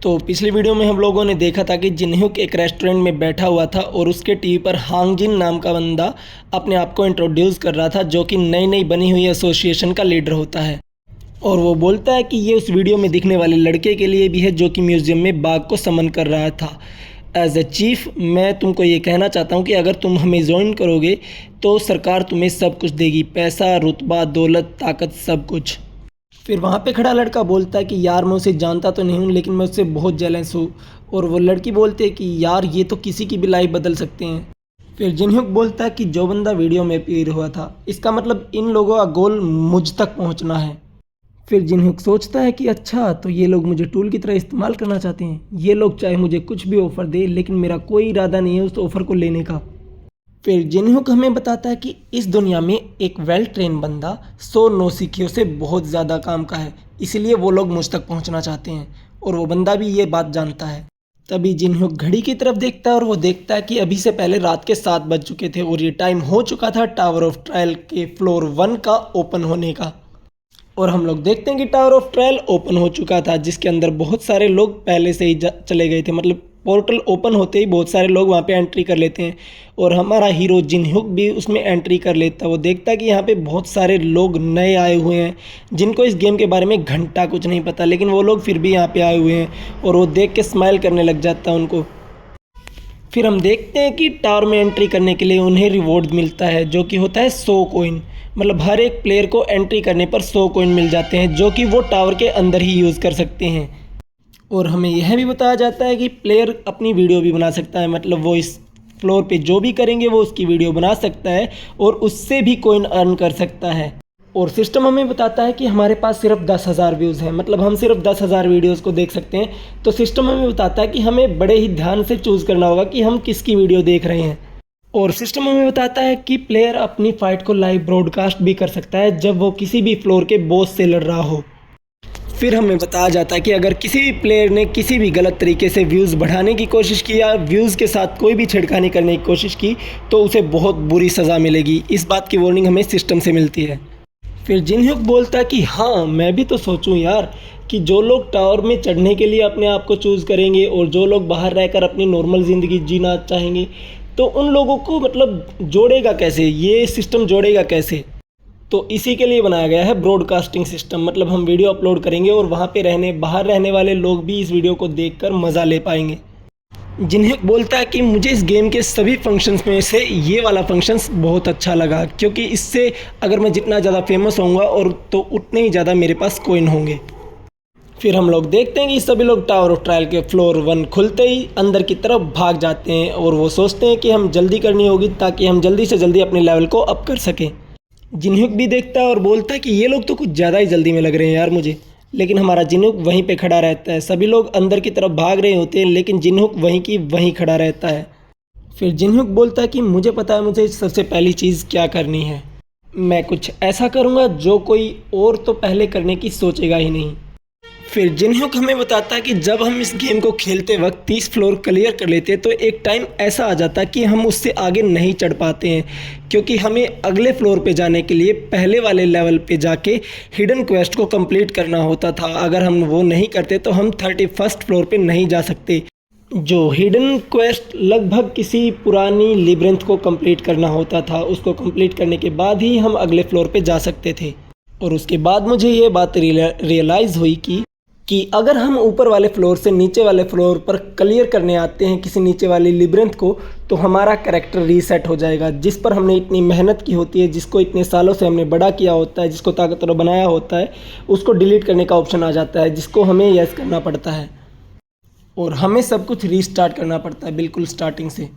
तो पिछली वीडियो में हम लोगों ने देखा था कि जिनहुक एक रेस्टोरेंट में बैठा हुआ था और उसके टीवी पर हांगजिन नाम का बंदा अपने आप को इंट्रोड्यूस कर रहा था, जो कि नई नई बनी हुई एसोसिएशन का लीडर होता है। और वो बोलता है कि ये उस वीडियो में दिखने वाले लड़के के लिए भी है जो कि म्यूज़ियम में बाघ को समन कर रहा था। एज ए चीफ मैं तुमको ये कहना चाहता हूँ कि अगर तुम हमें ज्वाइन करोगे तो सरकार तुम्हें सब कुछ देगी, पैसा, रुतबा, दौलत, ताकत, सब कुछ। फिर वहाँ पे खड़ा लड़का बोलता है कि यार मैं उसे जानता तो नहीं हूँ, लेकिन मैं उससे बहुत जेलस हूँ। और वो लड़की बोलती है कि यार ये तो किसी की भी लाइफ बदल सकते हैं। फिर जिनहुक बोलता है कि जो बंदा वीडियो में अपीयर हुआ था, इसका मतलब इन लोगों का गोल मुझ तक पहुँचना है। फिर जिनहुक सोचता है कि अच्छा, तो ये लोग मुझे टूल की तरह इस्तेमाल करना चाहते हैं। ये लोग चाहे मुझे कुछ भी ऑफ़र दे, लेकिन मेरा कोई इरादा नहीं है उस ऑफ़र को लेने का। फिर जिनहुक हमें बताता है कि इस दुनिया में एक वेल ट्रेन बंदा 100 नौसिखियों से बहुत ज़्यादा काम का है, इसलिए वो लोग मुझ तक पहुंचना चाहते हैं और वो बंदा भी ये बात जानता है। तभी जिनहुक घड़ी की तरफ देखता है और वो देखता है कि अभी से पहले रात के 7 बज चुके थे और ये टाइम हो चुका था टावर ऑफ ट्रायल के फ्लोर 1 का ओपन होने का। और हम लोग देखते हैं कि टावर ऑफ ट्रायल ओपन हो चुका था, जिसके अंदर बहुत सारे लोग पहले से ही चले गए थे। मतलब पोर्टल ओपन होते ही बहुत सारे लोग वहाँ पे एंट्री कर लेते हैं और हमारा हीरो जिनहुक भी उसमें एंट्री कर लेता है। वो देखता है कि यहाँ पे बहुत सारे लोग नए आए हुए हैं जिनको इस गेम के बारे में घंटा कुछ नहीं पता, लेकिन वो लोग फिर भी यहाँ पे आए हुए हैं और वो देख के स्माइल करने लग जाता है उनको। फिर हम देखते हैं कि टावर में एंट्री करने के लिए उन्हें रिवॉर्ड मिलता है, जो कि होता है 100 कॉइन। मतलब हर एक प्लेयर को एंट्री करने पर 100 कॉइन मिल जाते हैं, जो कि वो टावर के अंदर ही यूज़ कर सकते हैं। और हमें यह भी बताया जाता है कि प्लेयर अपनी वीडियो भी बना सकता है। मतलब वो इस फ्लोर पे जो भी करेंगे वो उसकी वीडियो बना सकता है और उससे भी कॉइन अर्न कर सकता है। और सिस्टम हमें बताता है कि हमारे पास सिर्फ 10,000 व्यूज़ हैं, मतलब हम सिर्फ 10,000 वीडियोस को देख सकते हैं। तो सिस्टम हमें बताता है कि हमें बड़े ही ध्यान से चूज़ करना होगा कि हम किसकी वीडियो देख रहे हैं। और सिस्टम हमें बताता है कि प्लेयर अपनी फ़ाइट को लाइव ब्रॉडकास्ट भी कर सकता है जब वो किसी भी फ्लोर के बॉस से लड़ रहा हो। फिर हमें बताया जाता है कि अगर किसी भी प्लेयर ने किसी भी गलत तरीके से व्यूज़ बढ़ाने की कोशिश की या व्यूज़ के साथ कोई भी छेड़खानी करने की कोशिश की तो उसे बहुत बुरी सज़ा मिलेगी। इस बात की वार्निंग हमें सिस्टम से मिलती है। फिर जिनहुक बोलता है कि हाँ, मैं भी तो सोचूं यार कि जो लोग टावर में चढ़ने के लिए अपने आप को चूज़ करेंगे और जो लोग बाहर रहकर अपनी नॉर्मल ज़िंदगी जीना चाहेंगे, तो उन लोगों को मतलब जोड़ेगा कैसे, ये सिस्टम जोड़ेगा कैसे। तो इसी के लिए बनाया गया है ब्रॉडकास्टिंग सिस्टम। मतलब हम वीडियो अपलोड करेंगे और वहाँ पे बाहर रहने वाले लोग भी इस वीडियो को देखकर मज़ा ले पाएंगे। जिनहुक बोलता है कि मुझे इस गेम के सभी फंक्शंस में से ये वाला फंक्शंस बहुत अच्छा लगा, क्योंकि इससे अगर मैं जितना ज़्यादा फेमस होऊंगा और तो उतने ही ज़्यादा मेरे पास कॉइन होंगे। फिर हम लोग देखते हैं कि सभी लोग टावर ऑफ ट्रायल के फ्लोर 1 खुलते ही अंदर की तरफ भाग जाते हैं और वो सोचते हैं कि हम जल्दी करनी होगी ताकि हम जल्दी से जल्दी अपने लेवल को अप कर सकें। जिनहुक भी देखता है और बोलता है कि ये लोग तो कुछ ज़्यादा ही जल्दी में लग रहे हैं यार मुझे। लेकिन हमारा जिनहुक वहीं पे खड़ा रहता है। सभी लोग अंदर की तरफ भाग रहे होते हैं, लेकिन जिनहुक वहीं की वहीं खड़ा रहता है। फिर जिनहुक बोलता है कि मुझे पता है मुझे सबसे पहली चीज़ क्या करनी है। मैं कुछ ऐसा करूँगा जो कोई और तो पहले करने की सोचेगा ही नहीं। फिर जिनहुक हमें बताता है कि जब हम इस गेम को खेलते वक्त 30 फ्लोर क्लियर कर लेते हैं तो एक टाइम ऐसा आ जाता है कि हम उससे आगे नहीं चढ़ पाते हैं, क्योंकि हमें अगले फ्लोर पे जाने के लिए पहले वाले लेवल पे जाके हिडन क्वेस्ट को कंप्लीट करना होता था। अगर हम वो नहीं करते तो हम 31st फ्लोर पे नहीं जा सकते। जो हिडन क्वेस्ट लगभग किसी पुरानी लिब्रिंथ को कंप्लीट करना होता था, उसको कंप्लीट करने के बाद ही हम अगले फ्लोर पे जा सकते थे। और उसके बाद मुझे ये बात रियलाइज़ हुई कि अगर हम ऊपर वाले फ्लोर से नीचे वाले फ्लोर पर क्लियर करने आते हैं किसी नीचे वाली लिब्रिंथ को, तो हमारा कैरेक्टर रीसेट हो जाएगा, जिस पर हमने इतनी मेहनत की होती है, जिसको इतने सालों से हमने बड़ा किया होता है, जिसको ताकतवर बनाया होता है, उसको डिलीट करने का ऑप्शन आ जाता है, जिसको हमें यस करना पड़ता है और हमें सब कुछ रीस्टार्ट करना पड़ता है बिल्कुल स्टार्टिंग से।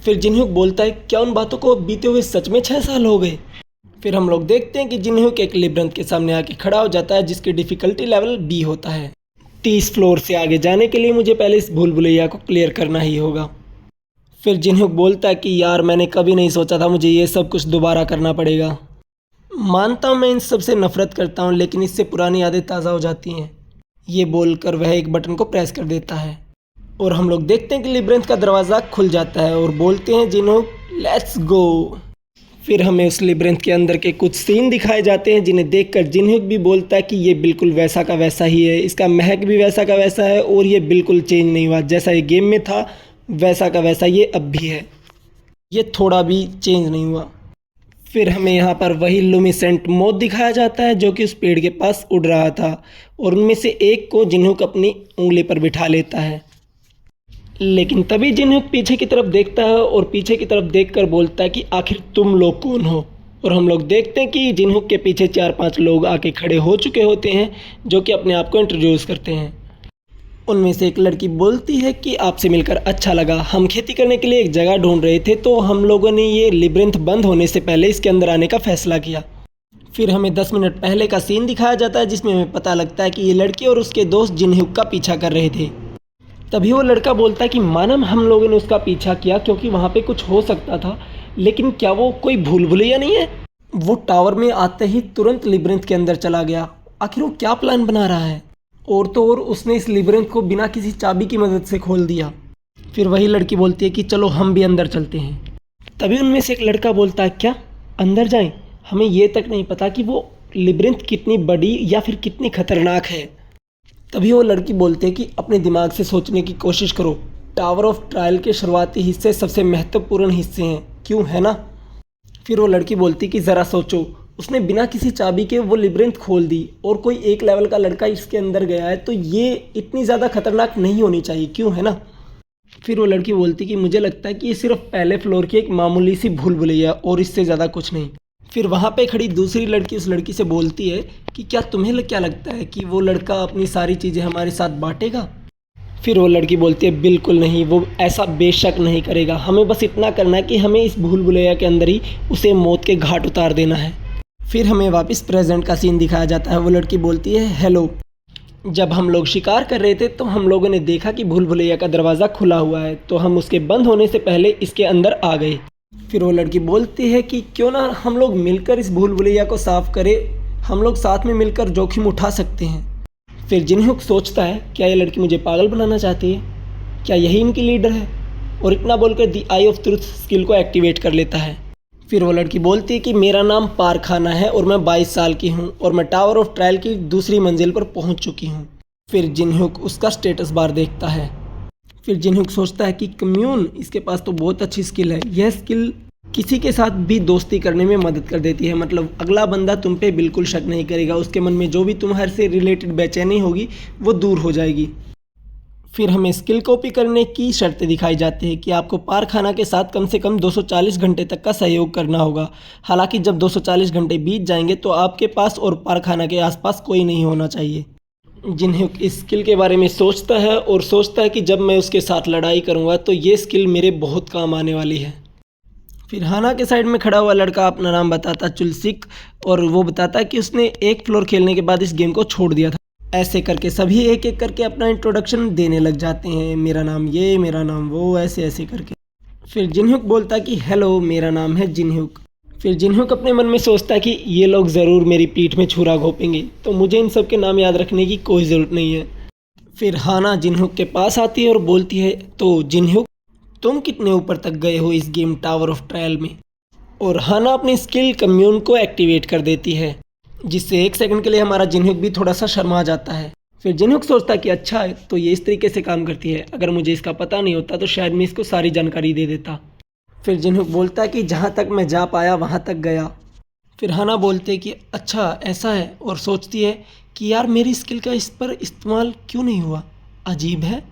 फिर जिनहुक बोलता है क्या उन बातों को बीते हुए सच में 6 साल हो गए। फिर हम लोग देखते हैं कि जिनहुक एक लिब्रिंथ के सामने आके खड़ा हो जाता है जिसकी डिफ़िकल्टी लेवल B होता है। 30 फ्लोर से आगे जाने के लिए मुझे पहले इस भूल भुलैया को क्लियर करना ही होगा। फिर जिनहुक बोलता है कि यार मैंने कभी नहीं सोचा था मुझे ये सब कुछ दोबारा करना पड़ेगा। मानता हूँ मैं इन सब से नफ़रत करता हूँ, लेकिन इससे पुरानी यादें ताज़ा हो जाती हैं। ये बोलकर वह एक बटन को प्रेस कर देता है और हम लोग देखते हैं कि लिब्रिंथ का दरवाज़ा खुल जाता है और बोलते हैं जिनहुक लेट्स गो। फिर हमें उस लिब्रिंथ के अंदर के कुछ सीन दिखाए जाते हैं जिन्हें देखकर जिनहुक भी बोलता है कि ये बिल्कुल वैसा का वैसा ही है, इसका महक भी वैसा का वैसा है और ये बिल्कुल चेंज नहीं हुआ, जैसा ये गेम में था वैसा का वैसा ये अब भी है, ये थोड़ा भी चेंज नहीं हुआ। फिर हमें यहाँ पर वही लुमिसेंट मोथ दिखाया जाता है जो कि उस पेड़ के पास उड़ रहा था और उनमें से एक को जिनहुक अपनी उंगली पर बिठा लेता है। लेकिन तभी जिनहुक पीछे की तरफ देखता है और पीछे की तरफ देखकर बोलता है कि आखिर तुम लोग कौन हो। और हम लोग देखते हैं कि जिनहुक के पीछे 4-5 लोग आके खड़े हो चुके होते हैं जो कि अपने आप को इंट्रोड्यूस करते हैं। उनमें से एक लड़की बोलती है कि आपसे मिलकर अच्छा लगा, हम खेती करने के लिए एक जगह ढूंढ रहे थे तो हम लोगों ने ये लिब्रिंथ बंद होने से पहले इसके अंदर आने का फैसला किया। फिर हमें 10 मिनट पहले का सीन दिखाया जाता है जिसमें हमें पता लगता है कि ये लड़की और उसके दोस्त जिनहुक का पीछा कर रहे थे। तभी वो लड़का बोलता है कि मानम हम लोगों ने उसका पीछा किया क्योंकि वहाँ पे कुछ हो सकता था, लेकिन क्या वो कोई भूल भुलैया नहीं है? वो टावर में आते ही तुरंत लिब्रिंथ के अंदर चला गया, आखिर वो क्या प्लान बना रहा है? और तो और उसने इस लिब्रिंथ को बिना किसी चाबी की मदद से खोल दिया। फिर वही लड़की बोलती है कि चलो हम भी अंदर चलते हैं। तभी उनमें से एक लड़का बोलता है क्या अंदर जाएं? हमें ये तक नहीं पता कि वो लिब्रिंथ कितनी बड़ी या फिर कितनी खतरनाक है। तभी वो लड़की बोलते हैं कि अपने दिमाग से सोचने की कोशिश करो, टावर ऑफ ट्रायल के शुरुआती हिस्से सबसे महत्वपूर्ण हिस्से हैं, क्यों है ना? फिर वो लड़की बोलती कि ज़रा सोचो, उसने बिना किसी चाबी के वो लिब्रिंथ खोल दी और कोई एक लेवल का लड़का इसके अंदर गया है तो ये इतनी ज़्यादा खतरनाक नहीं होनी चाहिए, क्यों है ना? फिर वो लड़की बोलती कि मुझे लगता है कि ये सिर्फ पहले फ्लोर की एक मामूली सी भूल भुलैया और इससे ज़्यादा कुछ नहीं। फिर वहाँ पे खड़ी दूसरी लड़की उस लड़की से बोलती है कि क्या तुम्हें क्या लगता है कि वो लड़का अपनी सारी चीज़ें हमारे साथ बांटेगा? फिर वो लड़की बोलती है बिल्कुल नहीं, वो ऐसा बेशक नहीं करेगा, हमें बस इतना करना है कि हमें इस भूल भुलैया के अंदर ही उसे मौत के घाट उतार देना है। फिर हमें वापस प्रेजेंट का सीन दिखाया जाता है। वो लड़की बोलती है हेलो, जब हम लोग शिकार कर रहे थे तो हम लोगों ने देखा कि भूल भुलैया का दरवाज़ा खुला हुआ है तो हम उसके बंद होने से पहले इसके अंदर आ गए। फिर वो लड़की बोलती है कि क्यों ना हम लोग मिलकर इस भूल भुलैया को साफ़ करें, हम लोग साथ में मिलकर जोखिम उठा सकते हैं। फिर जिनहुक सोचता है क्या ये लड़की मुझे पागल बनाना चाहती है, क्या यही इनकी लीडर है? और इतना बोलकर दी आई ऑफ ट्रुथ स्किल को एक्टिवेट कर लेता है। फिर वो लड़की बोलती है कि मेरा नाम पारखाना है और मैं 22 साल की हूँ और मैं टावर ऑफ ट्रायल की दूसरी मंजिल पर पहुँच चुकी हूँ। फिर जिनहुक उसका स्टेटस बार देखता है। फिर जिनहुक सोचता है कि कम्यून, इसके पास तो बहुत अच्छी स्किल है, यह स्किल किसी के साथ भी दोस्ती करने में मदद कर देती है, मतलब अगला बंदा तुम पे बिल्कुल शक नहीं करेगा, उसके मन में जो भी तुम्हारे से रिलेटेड बेचैनी होगी वो दूर हो जाएगी। फिर हमें स्किल कॉपी करने की शर्तें दिखाई जाती है कि आपको पारखाना के साथ कम से कम 240 घंटे तक का सहयोग करना होगा। हालांकि जब 240 घंटे बीत जाएंगे तो आपके पास और पारखाना के आसपास कोई नहीं होना चाहिए। जिनहुक इस स्किल के बारे में सोचता है और सोचता है कि जब मैं उसके साथ लड़ाई करूंगा तो ये स्किल मेरे बहुत काम आने वाली है। फिर हाना के साइड में खड़ा हुआ लड़का अपना नाम बताता चुलसिक और वो बताता कि उसने एक फ्लोर खेलने के बाद इस गेम को छोड़ दिया था। ऐसे करके सभी एक एक करके अपना इंट्रोडक्शन देने लग जाते हैं, मेरा नाम ये, मेरा नाम वो, ऐसे ऐसे करके। फिर जिनहुक बोलता कि हेलो, मेरा नाम है जिनहुक। फिर जिनहुक अपने मन में सोचता है कि ये लोग ज़रूर मेरी पीठ में छुरा घोंपेंगे तो मुझे इन सब के नाम याद रखने की कोई ज़रूरत नहीं है। फिर हाना जिनहुक के पास आती है और बोलती है तो जिनहुक, तुम कितने ऊपर तक गए हो इस गेम टावर ऑफ ट्रायल में? और हाना अपनी स्किल कम्यून को एक्टिवेट कर देती है जिससे एक सेकंड के लिए हमारा जिनहुक भी थोड़ा सा शर्मा जाता है। फिर जिनहुक सोचता है कि अच्छा है तो ये इस तरीके से काम करती है, अगर मुझे इसका पता नहीं होता तो शायद मैं इसको सारी जानकारी दे देता। फिर जिनहुक बोलता है कि जहाँ तक मैं जा पाया वहाँ तक गया। फिर हाना बोलते हैं कि अच्छा ऐसा है और सोचती है कि यार मेरी स्किल का इस पर इस्तेमाल क्यों नहीं हुआ, अजीब है।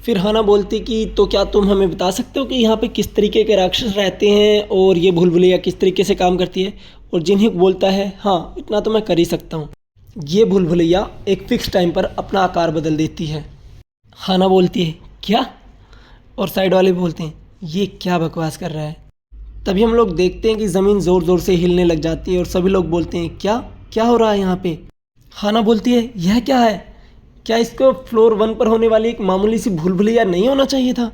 फिर हाना बोलती कि तो क्या तुम हमें बता सकते हो कि यहाँ पे किस तरीके के राक्षस रहते हैं और ये भूल भुलैया किस तरीके से काम करती है? और जिनहुक बोलता है हाँ, इतना तो मैं कर ही सकता हूँ, ये भूल भुलैया एक फ़िक्स टाइम पर अपना आकार बदल देती है। हाना बोलती है क्या? और साइड वाले बोलते हैं ये क्या बकवास कर रहा है। तभी हम लोग देखते हैं कि ज़मीन ज़ोर ज़ोर से हिलने लग जाती है और सभी लोग बोलते हैं क्या क्या हो रहा है यहाँ पे? हाना बोलती है यह क्या है, क्या इसको फ्लोर 1 पर होने वाली एक मामूली सी भूल भुलैया नहीं होना चाहिए था?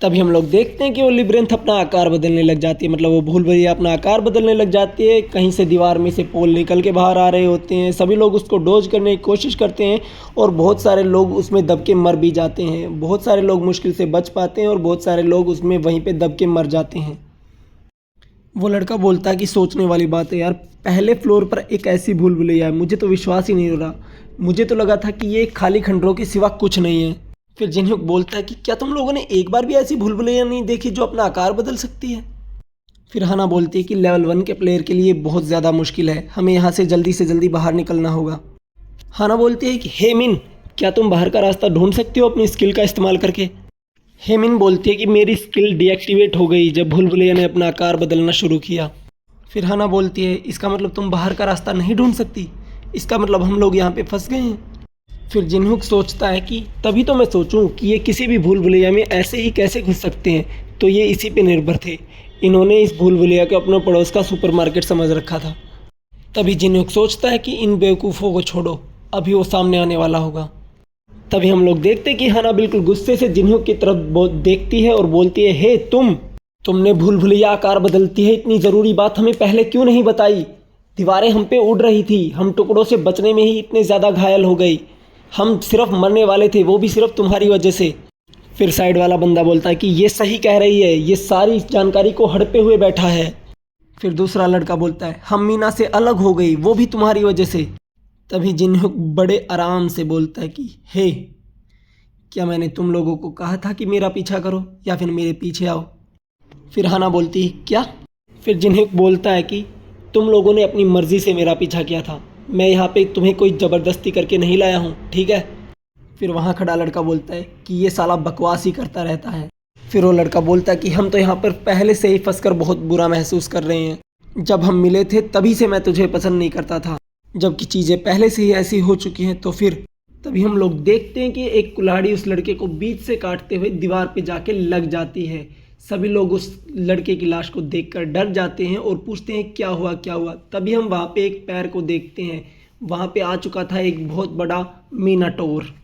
तभी हम लोग देखते हैं कि वो लिब्रिंथ अपना आकार बदलने लग जाती है, मतलब वो भूल भुलैया अपना आकार बदलने लग जाती है। कहीं से दीवार में से पोल निकल के बाहर आ रहे होते हैं, सभी लोग उसको डोज करने की कोशिश करते हैं और बहुत सारे लोग उसमें दब के मर भी जाते हैं। बहुत सारे लोग मुश्किल से बच पाते हैं और बहुत सारे लोग उसमें वहीं पे दब के मर जाते हैं। वो लड़का बोलता है कि सोचने वाली बात है यार, पहले फ्लोर पर एक ऐसी भूल भुलैया है, मुझे तो विश्वास ही नहीं हो रहा। मुझे तो लगा था कि ये खाली खंडरों के सिवा कुछ नहीं है। फिर जिनहुक बोलता है कि क्या तुम लोगों ने एक बार भी ऐसी भूल भुलैया नहीं देखी जो अपना आकार बदल सकती है। फिर हाना बोलती है कि लेवल 1 के प्लेयर के लिए बहुत ज़्यादा मुश्किल है, हमें यहाँ से जल्दी बाहर निकलना होगा। हाना बोलती है कि हे मिन, क्या तुम बाहर का रास्ता ढूंढ सकते हो अपनी स्किल का इस्तेमाल करके। हेमिन बोलती है कि मेरी स्किल डीएक्टिवेट हो गई जब भूल भुलैया ने अपना आकार बदलना शुरू किया। फिर हाना बोलती है इसका मतलब तुम बाहर का रास्ता नहीं ढूंढ सकती, इसका मतलब हम लोग यहाँ पे फंस गए हैं। फिर जिनहुक सोचता है कि तभी तो मैं सोचूं कि ये किसी भी भूल भुलैया में ऐसे ही कैसे घुस सकते हैं, तो ये इसी पे निर्भर थे। इन्होंने इस भूल भुलैया को अपने पड़ोस का सुपरमार्केट समझ रखा था। तभी जिनहुक सोचता है कि इन बेवकूफ़ों को छोड़ो, अभी वो सामने आने वाला होगा। तभी हम लोग देखते हैं कि हाना बिल्कुल गुस्से से जिनहुक की तरफ देखती है और बोलती है, हे तुमने भूल भुलैया आकार बदलती है, इतनी ज़रूरी बात हमें पहले क्यों नहीं बताई। दीवारें हम पे उड़ रही थी, हम टुकड़ों से बचने में ही इतने ज़्यादा घायल हो गई, हम सिर्फ मरने वाले थे, वो भी सिर्फ तुम्हारी वजह से। फिर साइड वाला बंदा बोलता है कि ये सही कह रही है, ये सारी जानकारी को हड़पे हुए बैठा है। फिर दूसरा लड़का बोलता है हम मीना से अलग हो गई, वो भी तुम्हारी वजह से। तभी जिनहुक बड़े आराम से बोलता है कि हे, क्या मैंने तुम लोगों को कहा था कि मेरा पीछा करो या फिर मेरे पीछे आओ। फिर हाना बोलती है क्या। फिर जिनहुक बोलता है कि तुम लोगों ने अपनी मर्ज़ी से मेरा पीछा किया था, मैं यहाँ पे तुम्हें कोई ज़बरदस्ती करके नहीं लाया हूँ, ठीक है। फिर वहाँ खड़ा लड़का बोलता है कि ये साला बकवास ही करता रहता है। फिर वो लड़का बोलता है कि हम तो यहाँ पर पहले से ही फंसकर बहुत बुरा महसूस कर रहे हैं, जब हम मिले थे तभी से मैं तुझे पसंद नहीं करता था, जबकि चीज़ें पहले से ही ऐसी हो चुकी हैं तो फिर। तभी हम लोग देखते हैं कि एक कुल्हाड़ी उस लड़के को बीच से काटते हुए दीवार पे जाके लग जाती है। सभी लोग उस लड़के की लाश को देखकर डर जाते हैं और पूछते हैं क्या हुआ क्या हुआ। तभी हम वहाँ पे एक पैर को देखते हैं, वहाँ पे आ चुका था एक बहुत बड़ा मीनाटोर।